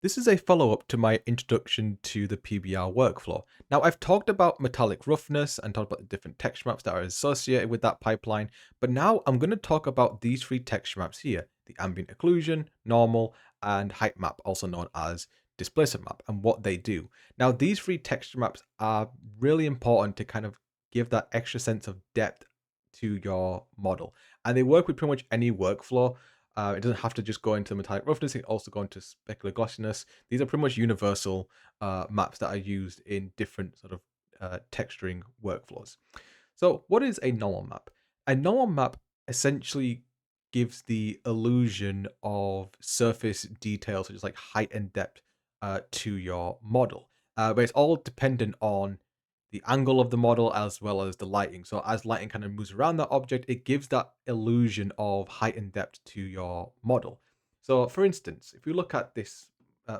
This is a follow-up to my introduction to the PBR workflow. Now, I've talked about metallic roughness and talked about the different texture maps that are associated with that pipeline, but now I'm going to talk about these three texture maps here, the ambient occlusion, normal, and height map, also known as displacement map, and what they do. Now, these three texture maps are really important to kind of give that extra sense of depth to your model, and they work with pretty much any workflow. It doesn't have to just go into metallic roughness, it can also go into specular glossiness. These are pretty much universal maps that are used in different sort of texturing workflows. So what is a normal map? A normal map essentially gives the illusion of surface details, such as like height and depth, to your model. But it's all dependent on the angle of the model as well as the lighting. So as lighting kind of moves around that object, it gives that illusion of height and depth to your model. So for instance, if you look at this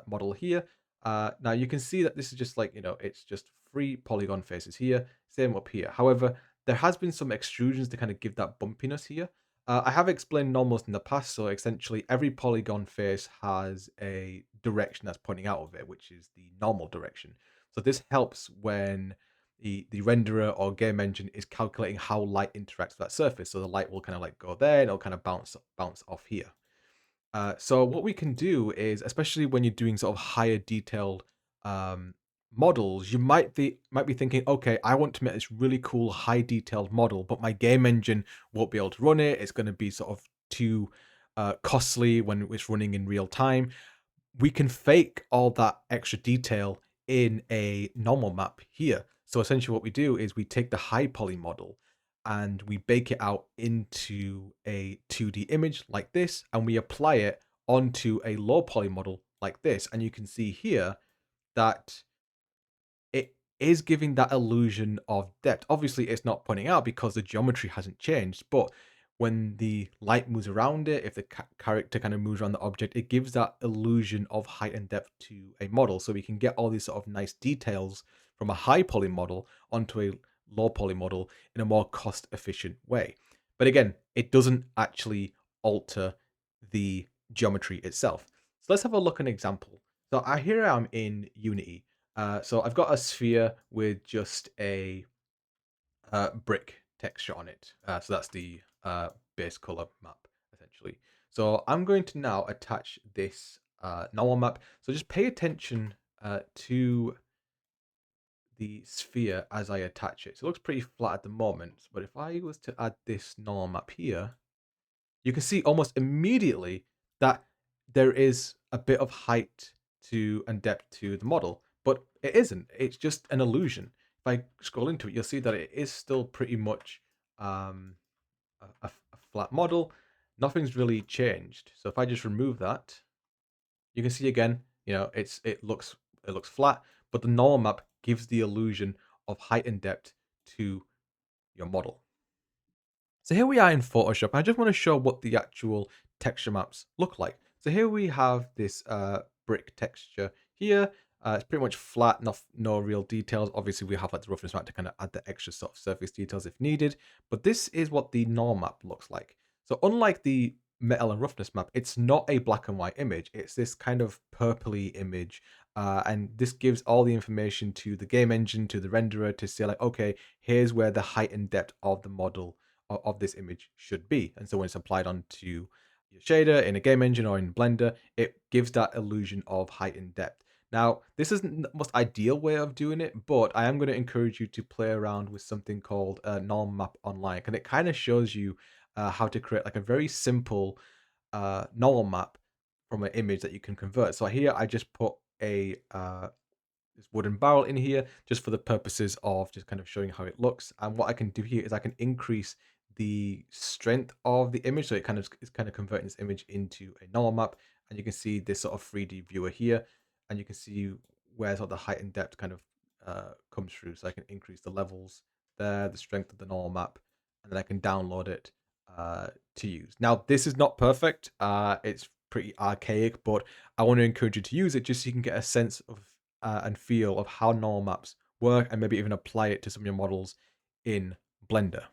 model here, now you can see that this is just like, it's just three polygon faces here, same up here. However, there has been some extrusions to kind of give that bumpiness here. I have explained normals in the past, so essentially every polygon face has a direction that's pointing out of it, which is the normal direction. So this helps when the renderer or game engine is calculating how light interacts with that surface. So the light will kind of like go there and it'll kind of bounce off here. So what we can do is, especially when you're doing sort of higher detailed um, models, you might be thinking, okay, I want to make this really cool high detailed model, but my game engine won't be able to run it. It's going to be sort of too costly when it's running in real time. We can fake all that extra detail in a normal map here. So essentially what we do is we take the high poly model and we bake it out into a 2D image like this, and we apply it onto a low poly model like this. And you can see here that it is giving that illusion of depth. Obviously, it's not pointing out because the geometry hasn't changed, but when the light moves around it, if the character kind of moves around the object, it gives that illusion of height and depth to a model. So we can get all these sort of nice details from a high poly model onto a low poly model in a more cost efficient way. But again, it doesn't actually alter the geometry itself. So let's have a look at an example. So here I am in Unity. So I've got a sphere with just a brick texture on it. So that's the base color map, essentially. So I'm going to now attach this normal map. So just pay attention to the sphere as I attach it. So it looks pretty flat at the moment, but if I was to add this normal map here, you can see almost immediately that there is a bit of height to and depth to the model, but it isn't. It's just an illusion. If I scroll into it, you'll see that it is still pretty much a flat model. Nothing's really changed. So if I just remove that, you can see again, it looks flat, but the normal map gives the illusion of height and depth to your model. So here we are in Photoshop. I just want to show what the actual texture maps look like. So here we have this brick texture here. It's pretty much flat, no real details. Obviously, we have like the roughness map to kind of add the extra sort of surface details if needed. But this is what the normal map looks like. So unlike the metal and roughness map, it's not a black and white image. It's this kind of purpley image. And this gives all the information to the game engine, to the renderer to say like, okay, here's where the height and depth of the model of this image should be. And so when it's applied onto your shader in a game engine or in Blender, it gives that illusion of height and depth. Now, this isn't the most ideal way of doing it, but I am going to encourage you to play around with something called Norm Map Online, and it kind of shows you how to create like a very simple normal map from an image that you can convert. So here I just put a this wooden barrel in here just for the purposes of just kind of showing how it looks. And what I can do here is I can increase the strength of the image, so it kind of is kind of converting this image into a normal map. And you can see this sort of 3D viewer here, and you can see where sort of the height and depth kind of comes through. So I can increase the levels there, the strength of the normal map, and then I can download it to use. Now this is not perfect. It's pretty archaic, but I want to encourage you to use it just so you can get a sense of and feel of how normal maps work, and maybe even apply it to some of your models in Blender.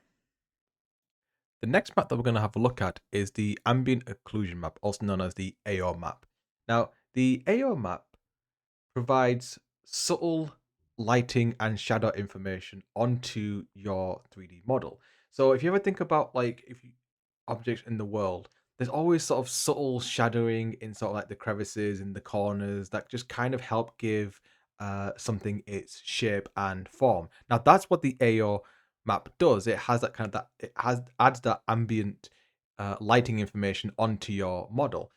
The next map that we're going to have a look at is the Ambient Occlusion map, also known as the AO map. Now, The AO map provides subtle lighting and shadow information onto your 3D model. So if you ever think about like if you objects in the world, there's always sort of subtle shadowing in sort of like the crevices in the corners that just kind of help give something its shape and form. Now that's what the AO map does. It has that kind of that it has adds that ambient lighting information onto your model.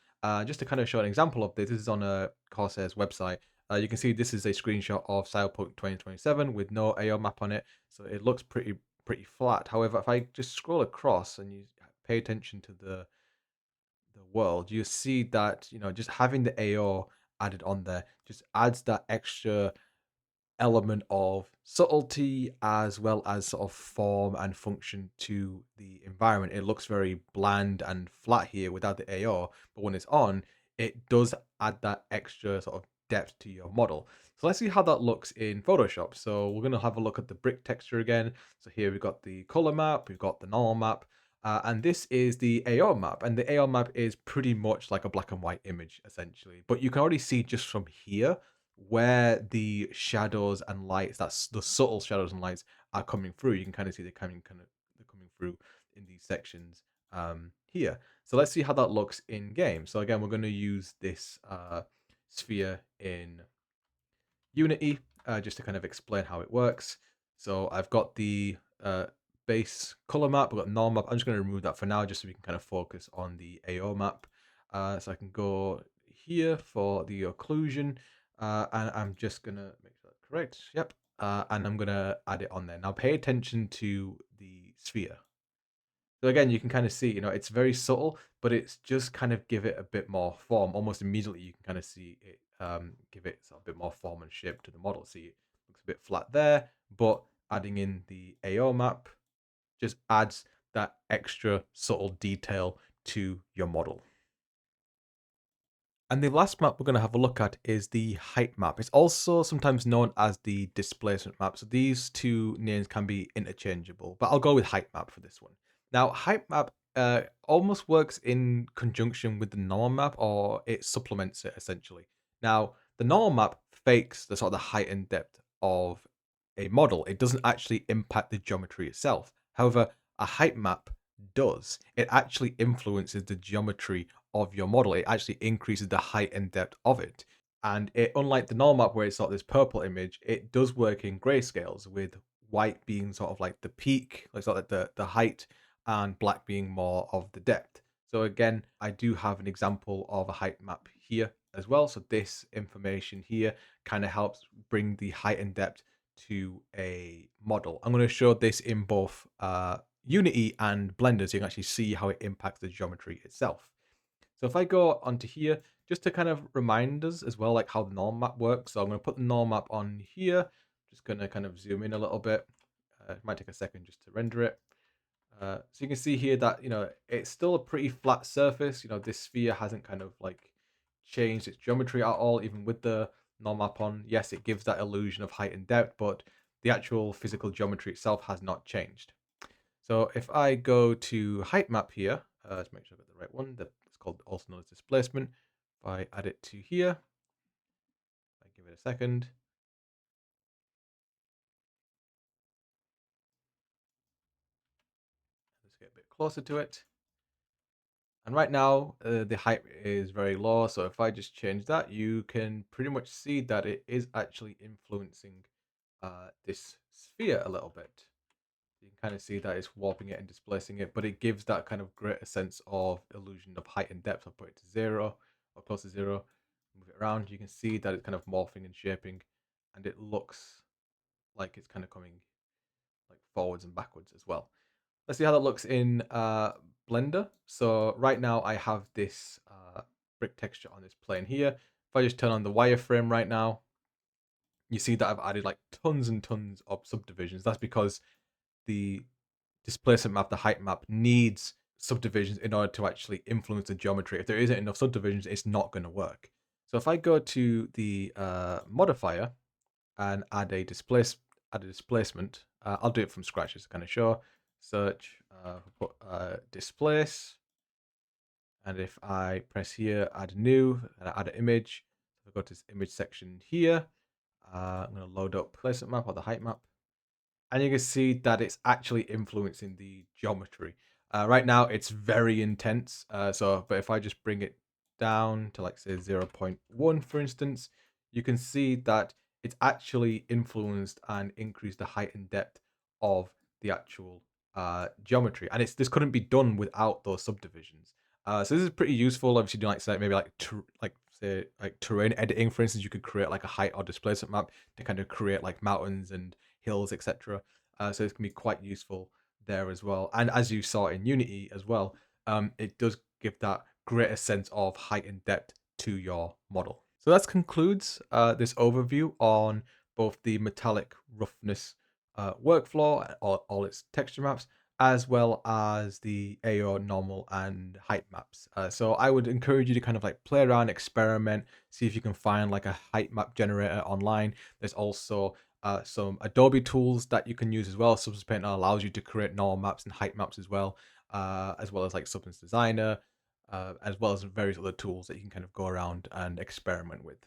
Just to kind of show an example of this is on a Corsair's website. You can see this is a screenshot of Cyberpunk 2027 with no AO map on it, so it looks pretty flat. However, if I just scroll across and you pay attention to the world, you see that just having the AO added on there just adds that extra element of subtlety as well as sort of form and function to the environment. It looks very bland and flat here without the AO, but when it's on, it does add that extra sort of depth to your model. So let's see how that looks in Photoshop. So we're going to have a look at the brick texture again. So here we've got the color map, we've got the normal map, and this is the AO map. And the AO map is pretty much like a black and white image, essentially. But you can already see just from here where the shadows and lights, that's the subtle shadows and lights are coming through. You can kind of see they're coming through in these sections here. So let's see how that looks in game. So again, we're going to use this sphere in Unity just to kind of explain how it works. So I've got the base color map, I've got norm map. I'm just going to remove that for now just so we can kind of focus on the AO map. So I can go here for the occlusion and I'm just going to make that correct. Yep. And I'm going to add it on there. Now pay attention to the sphere. So again, you can kind of see, it's very subtle, but it's just kind of give it a bit more form. Almost immediately, you can kind of see it give it a bit more form and shape to the model. See, it looks a bit flat there, but adding in the AO map just adds that extra subtle detail to your model. And the last map we're going to have a look at is the height map. It's also sometimes known as the displacement map. So these two names can be interchangeable, but I'll go with height map for this one. Now, height map almost works in conjunction with the normal map, or it supplements it essentially. Now, the normal map fakes the sort of the height and depth of a model. It doesn't actually impact the geometry itself. However, a height map does. It actually influences the geometry of your model. It actually increases the height and depth of it. And it, unlike the normal map where it's sort of this purple image, it does work in grayscales, with white being sort of like the peak, like sort of like the height, and black being more of the depth. So again, I do have an example of a height map here as well. So this information here kind of helps bring the height and depth to a model. I'm going to show this in both Unity and Blender so you can actually see how it impacts the geometry itself. So if I go onto here, just to kind of remind us as well, like how the norm map works. So I'm going to put the norm map on here. Just going to kind of zoom in a little bit. It might take a second just to render it. So you can see here that, it's still a pretty flat surface. This sphere hasn't kind of like changed its geometry at all, even with the norm map on. Yes, it gives that illusion of height and depth, but the actual physical geometry itself has not changed. So if I go to height map here, let's make sure I got the right one. That's called also known as displacement. If I add it to here, I give it a second. Let's get a bit closer to it. And right now, the height is very low. So if I just change that, you can pretty much see that it is actually influencing this sphere a little bit. You can kind of see that it's warping it and displacing it, but it gives that kind of greater sense of illusion of height and depth. I'll put it to 0 or close to 0, move it around. You can see that it's kind of morphing and shaping, and it looks like it's kind of coming like forwards and backwards as well. Let's see how that looks in Blender. So right now I have this brick texture on this plane here. If I just turn on the wireframe right now, you see that I've added like tons and tons of subdivisions. That's because the displacement map, the height map, needs subdivisions in order to actually influence the geometry. If there isn't enough subdivisions, it's not going to work. So if I go to the modifier and add a displacement, I'll do it from scratch just to kind of show. Search, put displace, And if I press here, add new, and I add an image, so I go to this image section here. I'm going to load up placement map or the height map. And you can see that it's actually influencing the geometry. Right now, it's very intense. But if I just bring it down to like say 0.1, for instance, you can see that it's actually influenced and increased the height and depth of the actual geometry. And this couldn't be done without those subdivisions. So this is pretty useful. Obviously, doing like say maybe like say like terrain editing, for instance, you could create like a height or displacement map to kind of create like mountains and hills, etc. So it can be quite useful there as well. And as you saw in Unity as well, it does give that greater sense of height and depth to your model. So that concludes this overview on both the metallic roughness workflow, all its texture maps, as well as the AO normal and height maps. So I would encourage you to kind of like play around, experiment, see if you can find like a height map generator online. There's also some Adobe tools that you can use as well. Substance Painter allows you to create normal maps and height maps as well as like Substance Designer, as well as various other tools that you can kind of go around and experiment with.